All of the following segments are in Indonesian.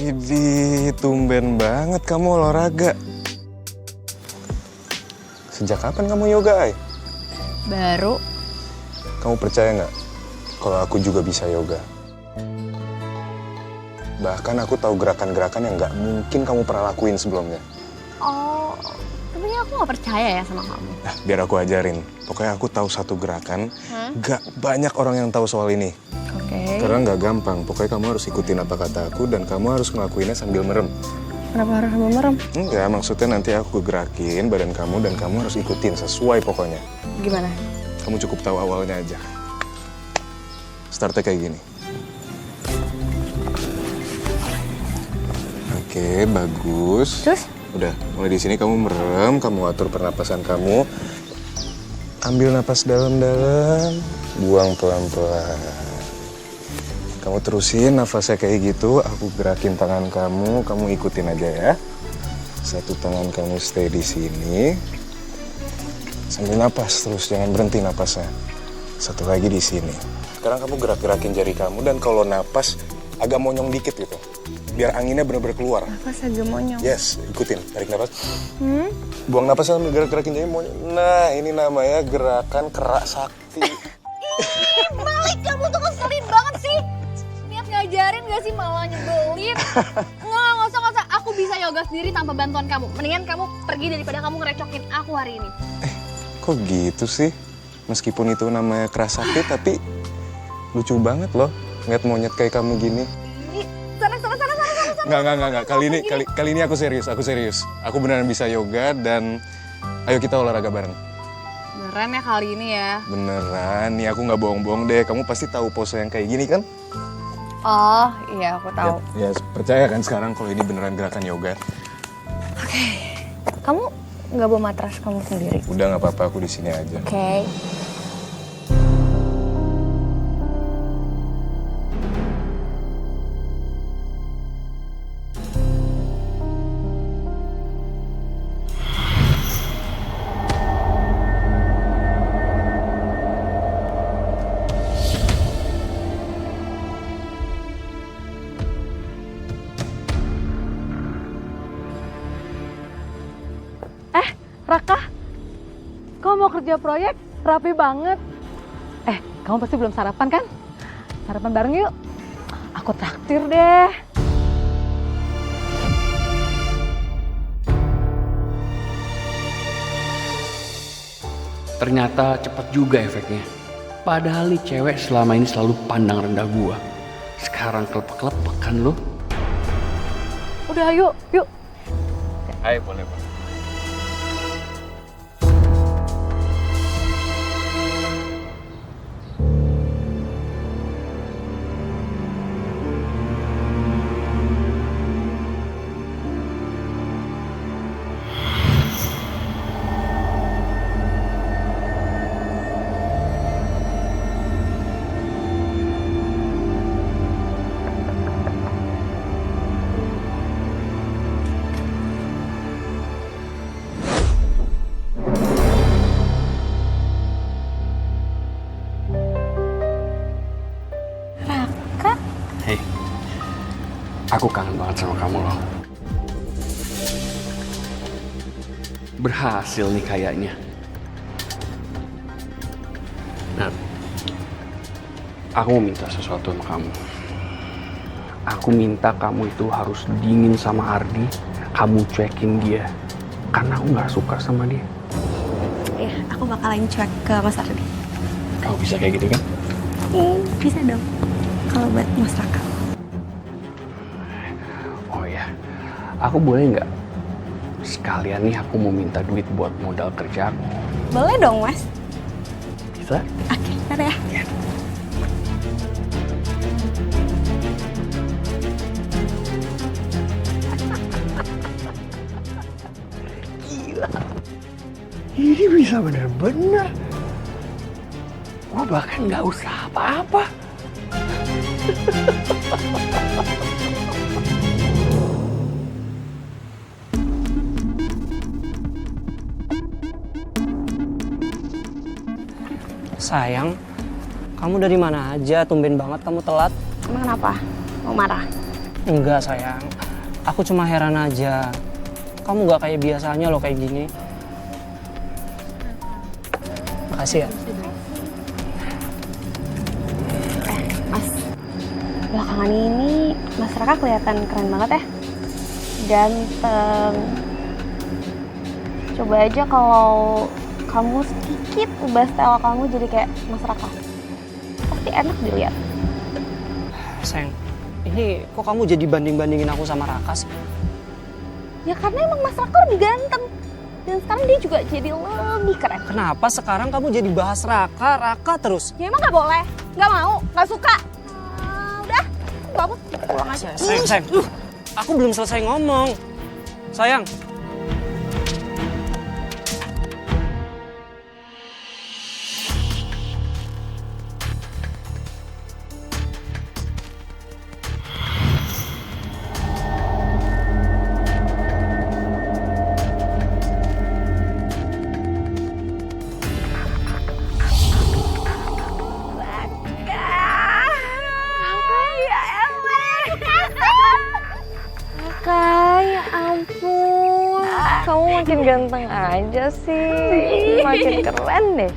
Widih, tumben banget kamu olahraga. Sejak kapan kamu yoga, Ai? Baru. Kamu percaya nggak kalau aku juga bisa yoga? Bahkan aku tahu gerakan-gerakan yang nggak mungkin kamu pernah lakuin sebelumnya. Oh, tapi aku nggak percaya ya sama kamu. Nah, biar aku ajarin. Pokoknya aku tahu satu gerakan, nggak banyak orang yang tahu soal ini. Oke. Karena nggak gampang. Pokoknya kamu harus ikutin apa kata aku dan kamu harus ngelakuinnya sambil merem. Kenapa harus sambil merem? Enggak, maksudnya nanti aku gerakin badan kamu dan kamu harus ikutin sesuai pokoknya. Gimana? Kamu cukup tahu awalnya aja. Startnya kayak gini. Oke, bagus. Terus? Udah, mulai di sini kamu merem, kamu atur pernapasan kamu. Ambil napas dalam-dalam, buang pelan-pelan. Kamu terusin nafasnya kayak gitu, aku gerakin tangan kamu ikutin aja ya. Satu tangan kamu stay di sini. Sambil napas terus, jangan berhenti napasnya. Satu lagi di sini. Sekarang kamu gerak-gerakin jari kamu dan kalau napas agak monyong dikit gitu. Biar anginnya benar-benar keluar. Napas agak monyong. Yes, ikutin. Tarik napas. Buang napas sambil gerak-gerakin jari monyong. Nah, ini namanya gerakan kerak sakti. Ih, Malik, kamu tuh ngeselin banget sih. Niat ngajarin gak sih, malah nyebelin. Nggak usah. Aku bisa yoga sendiri tanpa bantuan kamu. Mendingan kamu pergi daripada kamu ngerecokin aku hari ini. Kok gitu sih? Meskipun itu namanya keras sakti, tapi lucu banget loh ngeliat monyet kayak kamu gini. Ih, sana. Nggak. Kali ini aku serius. Aku beneran bisa yoga dan ayo kita olahraga bareng. Beneran ya kali ini ya? Beneran, nih aku nggak bohong-bohong deh. Kamu pasti tahu pose yang kayak gini kan? Oh, iya aku tahu. Ya, percaya kan sekarang kalau ini beneran gerakan yoga? Oke. Kamu nggak bawa matras kamu sendiri? Udah nggak apa-apa, aku di sini aja. Oke. Raka, kamu mau kerja proyek? Rapi banget. Kamu pasti belum sarapan kan? Sarapan bareng yuk. Aku traktir deh. Ternyata cepat juga efeknya. Padahal nih cewek selama ini selalu pandang rendah gua. Sekarang kelepek-kelepek kan lo? Udah yuk. Hai, boleh. Hei, aku kangen banget sama kamu loh. Berhasil nih kayaknya. Nah, aku mau minta sesuatu sama kamu. Aku minta kamu itu harus dingin sama Ardi. Kamu cuekin dia. Karena aku gak suka sama dia. Iya, aku bakalan cuek ke Mas Ardi. Kamu bisa kayak gitu kan? Bisa dong. Kalau buat Mas Raka. Oh ya, aku boleh nggak? Sekalian nih aku mau minta duit buat modal kerja aku. Boleh dong, Mas. Bisa? Oke, ntar ya. Ya. Gila. Ini bisa bener-bener. Gua bahkan nggak usah apa-apa. Sayang, kamu dari mana aja? Tumben banget kamu telat. Emang kenapa? Mau marah? Enggak sayang, aku cuma heran aja. Kamu gak kayak biasanya loh kayak gini. Makasih ya. Mas, belakangan ini Mas Raka kelihatan keren banget ya. Ganteng. Coba aja kalau kamu sedikit ubah style kamu jadi kayak Mas Raka. Pasti enak dilihat. Sayang, ini kok kamu jadi banding-bandingin aku sama Raka sih? Ya karena emang Mas Raka lebih ganteng. Dan sekarang dia juga jadi lebih keren. Kenapa sekarang kamu jadi bahas Raka terus? Ya emang gak boleh, gak mau, gak suka. Udah, aku pulang aja. Sayang, aku belum selesai ngomong. Sayang. Ya ampun, kamu makin ganteng aja sih, makin keren deh.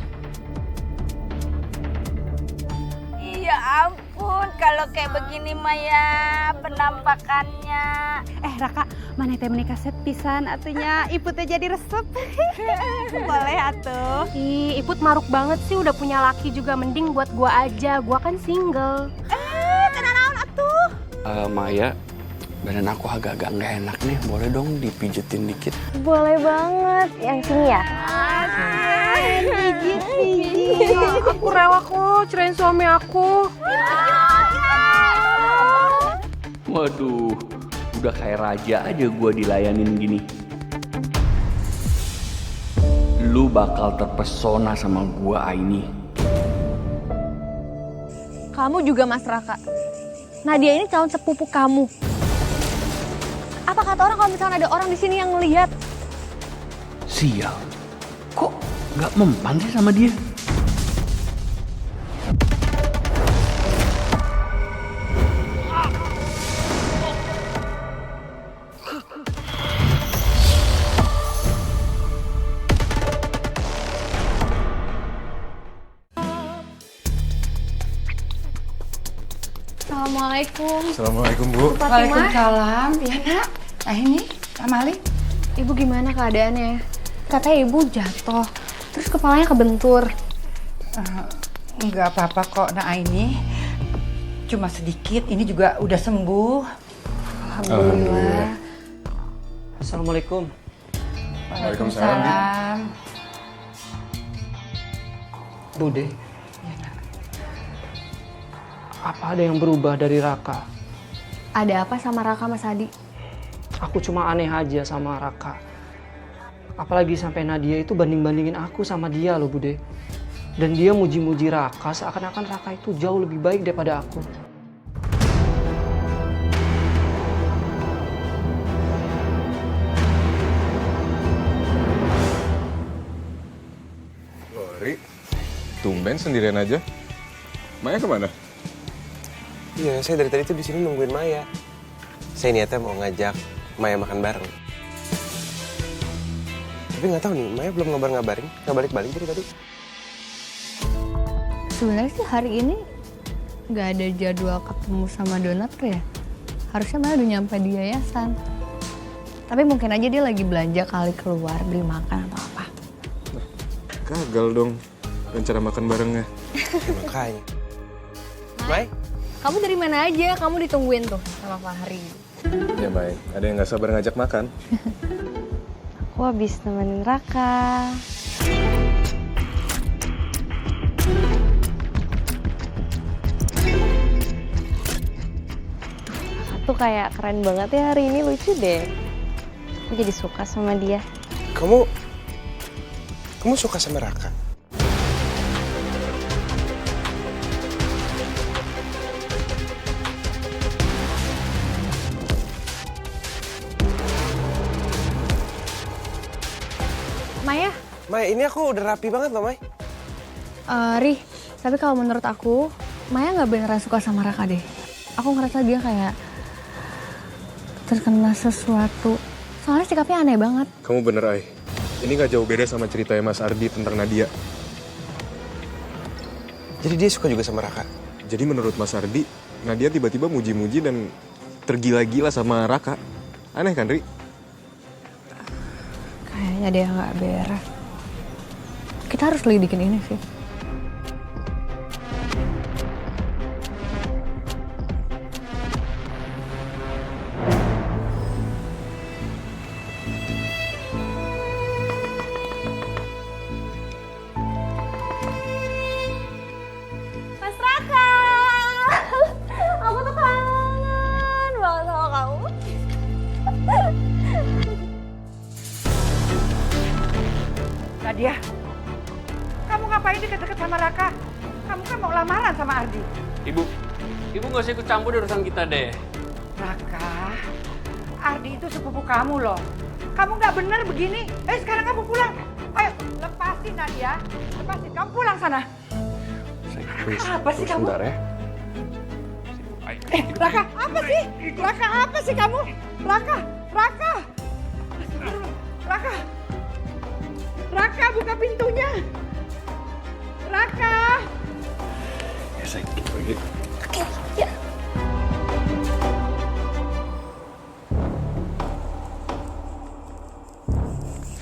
Iya ampun, kalau kayak begini Maya penampakannya. Raka, mana teh menikah pisan atunya, iputnya jadi resep. Boleh atuh. Ih, Iput maruk banget sih udah punya laki juga, mending buat gua aja, gua kan single. Tenang atuh. Maya, badan aku agak-agak nggak enak nih. Boleh dong dipijetin dikit? Boleh banget, yang sini ya? Aku rela kok cerain suami aku. Waduh, udah kayak raja aja gua dilayanin gini. Lu bakal terpesona sama gua, Aini. Kamu juga Mas Raka. Nadia ini calon sepupu kamu. Apa kata orang kalau misalnya ada orang di sini yang ngelihat? Sial, kok nggak mempan sih sama dia? Assalamualaikum. Assalamualaikum, Bu. Waalaikumsalam. Ya nak, ini Kak Malik. Ibu gimana keadaannya? Katanya ibu jatuh, terus kepalanya kebentur. Enggak apa-apa kok, nah ini cuma sedikit, ini juga udah sembuh. Alhamdulillah. Assalamualaikum. Waalaikumsalam. Bude. Apa ada yang berubah dari Raka? Ada apa sama Raka, Mas Adi? Aku cuma aneh aja sama Raka. Apalagi sampai Nadia itu banding-bandingin aku sama dia loh, Bude. Dan dia muji-muji Raka seakan-akan Raka itu jauh lebih baik daripada aku. Lori, tumben sendirian aja. Maya kemana? Iya, saya dari tadi tuh di sini nungguin Maya. Saya niatnya mau ngajak Maya makan bareng. Tapi nggak tahu nih, Maya belum ngabarin, nggak balik-balik dari tadi. Sebenarnya sih hari ini nggak ada jadwal ketemu sama donatur ya. Harusnya malah udah nyampe di yayasan. Tapi mungkin aja dia lagi belanja kali keluar beli makan atau apa. Gagal dong rencana makan barengnya. Ya, makanya. May? Kamu dari mana aja? Kamu ditungguin tuh sama Fahri. Ya baik, ada yang nggak sabar ngajak makan. Aku habis nemenin Raka. Tuh kayak keren banget ya hari ini, lucu deh. Aku jadi suka sama dia. Kamu suka sama Raka? Maya? May, ini aku udah rapi banget loh, May. Rih, tapi kalau menurut aku, Maya nggak beneran suka sama Raka deh. Aku ngerasa dia kayak terkena sesuatu. Soalnya sikapnya aneh banget. Kamu bener, Ai. Ini gak jauh beda sama ceritanya Mas Ardi tentang Nadia. Jadi dia suka juga sama Raka? Jadi menurut Mas Ardi, Nadia tiba-tiba muji-muji dan tergila-gila sama Raka. Aneh kan, Ri? Kayaknya dia nggak beres. Kita harus lidikin ini sih. Mas Raka, aku tuh kangen banget sama kamu. Nadia, kamu ngapain deket-deket sama Raka? Kamu kan mau lamaran sama Ardi. Ibu nggak usah ikut campur di urusan kita deh. Raka, Ardi itu sepupu kamu loh. Kamu nggak bener begini. Sekarang kamu pulang. Ayo, lepasin Nadia. Lepasin, kamu pulang sana. Apa sih kamu? Sebentar ya. Raka, apa sih? Raka, apa sih kamu? Raka. Raka, buka pintunya. Raka. Ya, saya pergi. Oke, ya.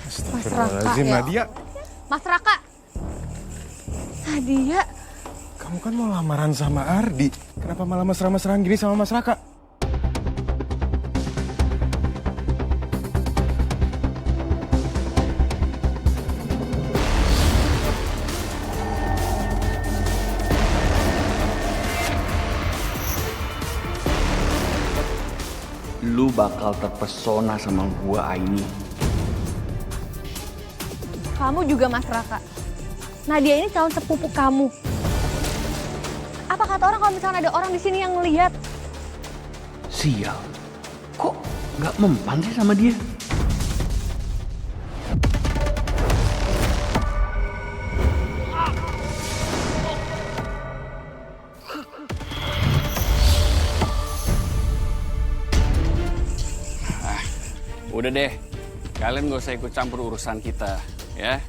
Astagfirullahaladzim, Nadia. Mas Raka. Nadia. Kamu kan mau lamaran sama Ardi. Kenapa malah mesra-mesraan gini sama Mas Raka? Lu bakal terpesona sama gua, Aini. Kamu juga Mas Raka. Nadia ini calon sepupu kamu. Apa kata orang kalau misalnya ada orang di sini yang ngelihat? Sial, kok nggak mempan sih sama dia? Udah deh, kalian gak usah ikut campur urusan kita, ya.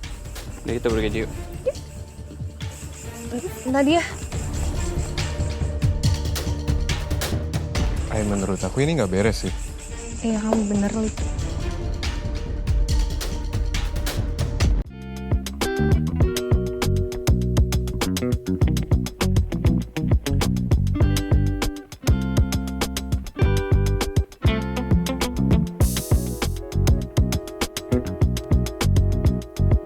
Udah kita pergi aja yuk. Nadia. Menurut aku ini nggak beres sih. Iya, kamu bener, Lip.